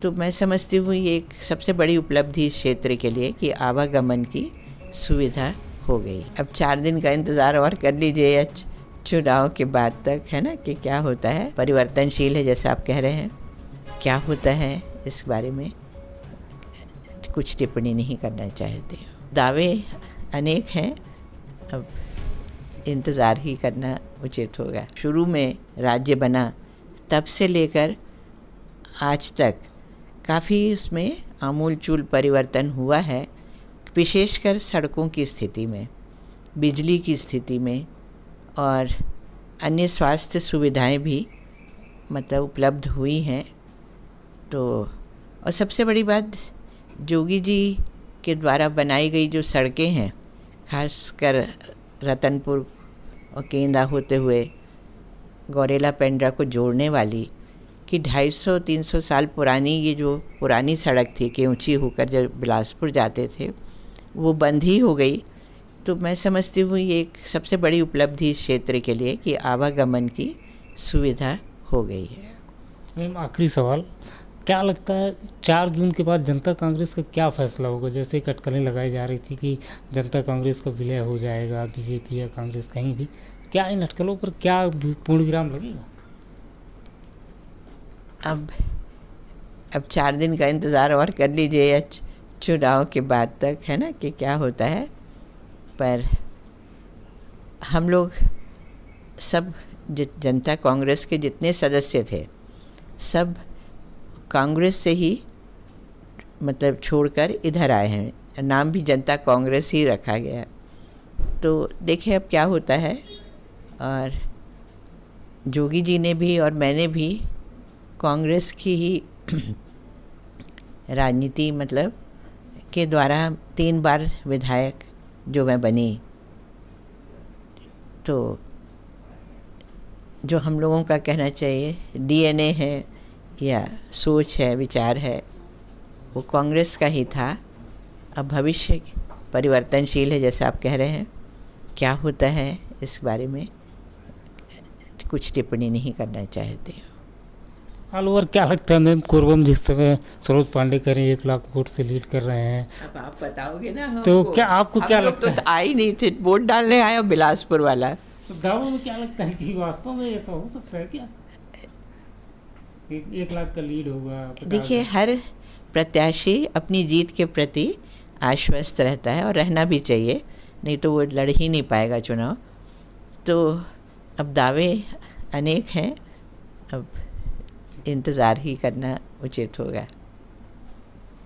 तो मैं समझती हूँ ये एक सबसे बड़ी उपलब्धि इस क्षेत्र के लिए कि आवागमन की सुविधा हो गई। अब 4 दिन का इंतज़ार और कर लीजिए या चुनाव के बाद तक, है ना, कि क्या होता है। परिवर्तनशील है जैसा आप कह रहे हैं, क्या होता है इस बारे में कुछ टिप्पणी नहीं करना चाहती हूँ। दावे अनेक हैं, अब इंतज़ार ही करना उचित होगा। शुरू में राज्य बना तब से लेकर आज तक काफ़ी उसमें आमूल-चूल परिवर्तन हुआ है, विशेषकर सड़कों की स्थिति में, बिजली की स्थिति में और अन्य स्वास्थ्य सुविधाएं भी मतलब उपलब्ध हुई हैं। तो और सबसे बड़ी बात, जोगी जी के द्वारा बनाई गई जो सड़कें हैं, खासकर रतनपुर और केंदा होते हुए गौरेला पेंड्रा को जोड़ने वाली, कि 250-300 साल पुरानी ये जो पुरानी सड़क थी कि ऊँची होकर जब बिलासपुर जाते थे, वो बंद ही हो गई। तो मैं समझती हूँ ये एक सबसे बड़ी उपलब्धि इस क्षेत्र के लिए कि आवागमन की सुविधा हो गई है। मैम, आखिरी सवाल, क्या लगता है 4 जून के बाद जनता कांग्रेस का क्या फैसला होगा? जैसे एक अटकलें लगाई जा रही थी कि जनता कांग्रेस का विलय हो जाएगा, बीजेपी या कांग्रेस कहीं भी, क्या इन अटकलों पर क्या पूर्ण विराम लगेगा? अब 4 दिन का इंतज़ार और कर लीजिए या चुनाव के बाद तक, है ना, कि क्या होता है। पर हम लोग सब जनता कांग्रेस के जितने सदस्य थे, सब कांग्रेस से ही मतलब छोड़कर इधर आए हैं। नाम भी जनता कांग्रेस ही रखा गया। तो देखिए अब क्या होता है। और जोगी जी ने भी और मैंने भी कांग्रेस की ही राजनीति मतलब के द्वारा 3 बार विधायक जो मैं बनी, तो जो हम लोगों का कहना चाहिए डीएनए है या सोच है, विचार है, वो कांग्रेस का ही था। अब भविष्य परिवर्तनशील है जैसा आप कह रहे हैं, क्या होता है इस बारे में कुछ टिप्पणी नहीं करना चाहती हूँ। ऑल ओवर क्या लगता है मैम, कोरबम जिस समय सरोज पांडे करें 1 लाख वोट से लीड कर रहे हैं, अब आप बताओगे ना हमको। तो क्या आपको क्या लगता है? तो आए ही नहीं थे, वोट डालने आए और बिलासपुर वाला। तो दावों में क्या लगता है कि वास्तव में ऐसा हो सकता है क्या? 1 लाख का लीड होगा? देखिए, हर प्रत्याशी अपनी जीत के प्रति आश्वस्त रहता है और रहना भी चाहिए, नहीं तो वो लड़ ही नहीं पाएगा चुनाव। तो अब दावे अनेक हैं, अब इंतज़ार ही करना उचित होगा।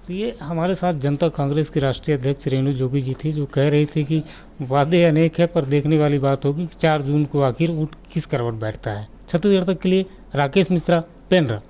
तो ये हमारे साथ जनता कांग्रेस की राष्ट्रीय अध्यक्ष रेणु जोगी जी थी, जो कह रही थी कि वादे अनेक है पर देखने वाली बात होगी कि 4 जून को आखिर ऊँट किस करवट बैठता है। छत्तीसगढ़ तक के लिए राकेश मिश्रा, पेंड्रा।